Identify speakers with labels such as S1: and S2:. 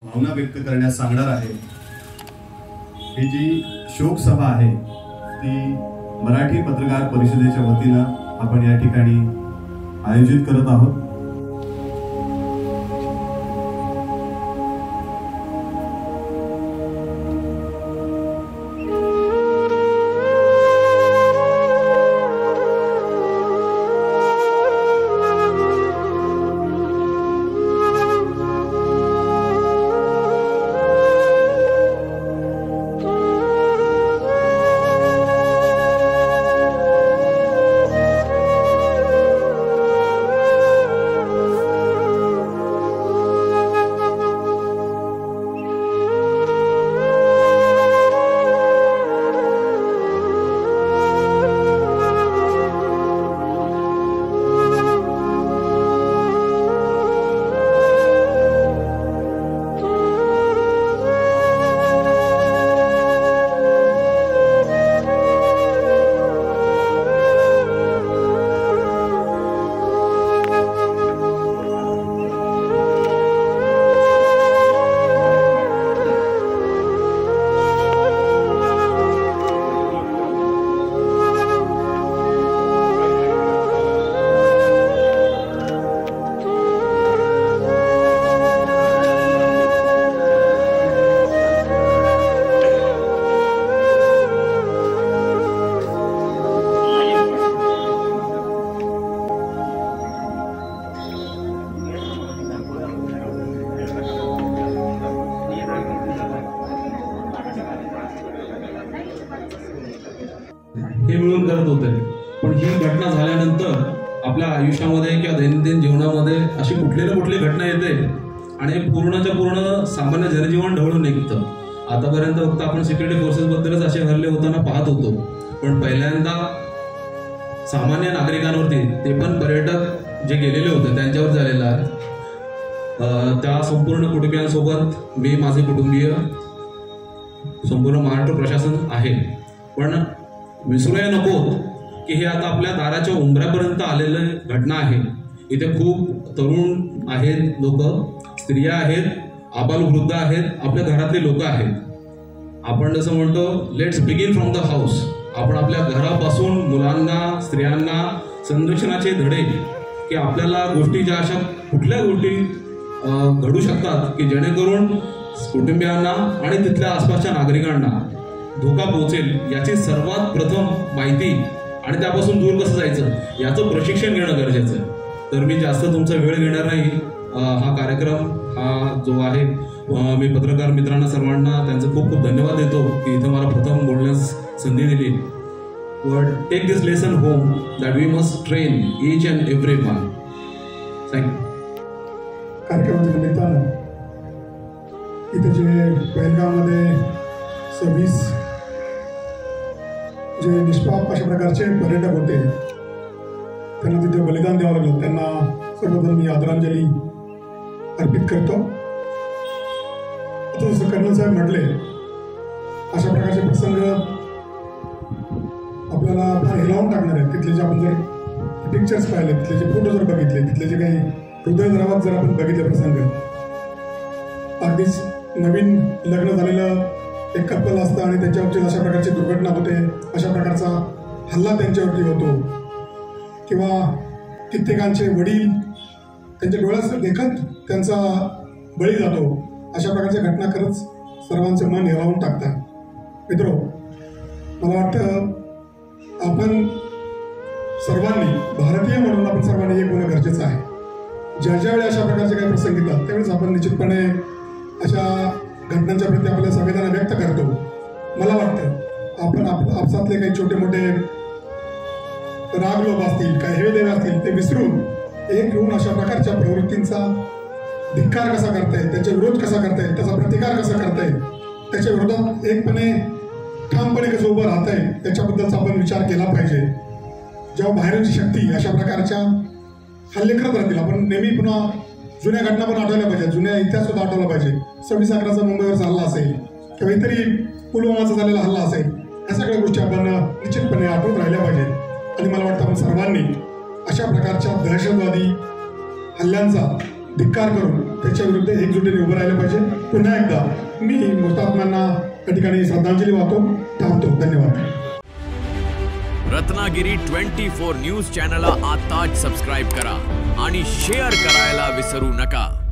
S1: भावना व्यक्त करण्यास सांगणार आहे। ही जी शोक सभा आहे ती मराठी पत्रकार परिषदेच्या वतीने आपण या ठिकाणी आयोजित करत आहोत।
S2: हे मिळून करत होते, पण ही घटना झाल्यानंतर आपल्या आयुष्यामध्ये किंवा दैनंदिन जीवनामध्ये अशी कुठली ना कुठली घटना येते आणि पूर्णच्या पूर्ण सामान्य जनजीवन ढवळून निघतं। आतापर्यंत फक्त आपण सिक्युरिटी फोर्सेस बद्दलच असे हल्ले होताना पाहत होतो, पण पहिल्यांदा सामान्य नागरिकांवरती, ते पण पर्यटक जे गेलेले होते त्यांच्यावर झालेला आहे। त्या संपूर्ण कुटुंबियांसोबत मी, माझे कुटुंबीय, संपूर्ण महाराष्ट्र प्रशासन आहे। पण विसरूया नको की हे आता आपल्या दाराच्या उंबऱ्यापर्यंत आलेलं घटना आहे। इथे खूप तरुण आहेत, लोक, स्त्रिया आहेत, आबालवृद्ध आहेत, आपल्या घरातले लोक आहेत। आपण जसं म्हणतो let's begin from the house. आपण आपल्या घरापासून मुलांना, स्त्रियांना संरक्षणाचे धडे, की आपल्याला गोष्टी ज्या अशा कुठल्या गोष्टी घडू शकतात की जेणेकरून कुटुंबियांना आणि तिथल्या आसपासच्या नागरिकांना धोका पोहोचेल याची सर्वात प्रथम माहिती आणि त्यापासून दूर कसं जायचं याचं प्रशिक्षण घेणं गरजेचं आहे। तर मी जास्त तुमचा वेळ घेणार नाही। हा कार्यक्रम हा जो आहे, मी पत्रकार मित्रांना सर्वांना त्यांचं खूप खूप धन्यवाद देतो की इथं मला प्रथम बोलण्यास संधी दिली। Take this lesson home that we must train each and every one. Thank you.
S3: कार्यक्रमाच्या निमित्तानं इथे जे पहलगाममध्ये 26 जे निष्पाप अशा प्रकारचे पर्यटक होते त्यांना तिथे बलिदान द्यावं लागलं, त्यांना सर्वप्रथम मी आदरांजली अर्पित करतो। आता जसं कर्नल साहेब म्हटले, अशा प्रकारचे प्रसंग आपल्याला हिलावून टाकणार आहेत। तिथले जे आपण जर पिक्चर्स पाहिले, तिथले जे फोटो जर बघितले, तिथले जे काही हृदयद्रावक जर आपण बघितले प्रसंग, अगदीच नवीन लग्न झालेलं एक कपल असतं आणि त्यांच्यावरती अशा प्रकारची दुर्घटना होते, अशा प्रकारचा हल्ला त्यांच्यावरती होतो, किंवा कित्येकांचे वडील त्यांच्या डोळ्यात देखत त्यांचा बळी जातो। अशा प्रकारच्या घटना खरंच सर्वांचं मन हेलावून टाकतात। मित्रो, मला वाटतं आपण सर्वांनी, भारतीय म्हणून आपण सर्वांनी एक होणं गरजेचं आहे। ज्यावेळी अशा प्रकारचे काही प्रसंग येतात त्यावेळेस आपण निश्चितपणे अशा घटनांच्या प्रती आपल्या संवेदना व्यक्त करतो। मला वाटतं आपण आपसातले काही छोटे मोठे राग लोभ असतील, काही हेवेदेवे असतील, ते विसरून एक होऊन अशा प्रकारच्या प्रवृत्तींचा धिक्कार कसा करता येईल, त्याचा विरोध कसा करता येईल, त्याचा प्रतिकार कसा करता येईल, त्याच्या विरोधात एकपणे ठामपणे कसं उभं राहता येईल त्याच्याबद्दलचा आपण विचार केला पाहिजे। जेव्हा बाहेरची शक्ती अशा प्रकारच्या हल्ले करत राहतील, आपण नेहमी पुन्हा जुन्या घटना पण आठवल्या पाहिजे, जुन्या इतिहास सुद्धा आठवला पाहिजे। 26/11चा मुंबईवरचा हल्ला असेल किंवा इतरही पुलवामाचा झालेला हल्ला असेल, या सगळ्या गोष्टी आपण निश्चितपणे आठवून राहिल्या पाहिजेत। आणि मला वाटतं आपण सर्वांनी अशा प्रकारच्या दहशतवादी हल्ल्यांचा धिक्कार करून त्याच्या विरुद्ध एकजुटीने उभं राहिलं पाहिजे. पुन्हा एकदा मी हुतात्म्यांना त्या ठिकाणी श्रद्धांजली वाहतो. थांबतो. धन्यवाद.
S4: रत्नागिरी 24 न्यूज चॅनलला आताच सबस्क्राईब करा आणि शेअर करायला विसरू नका.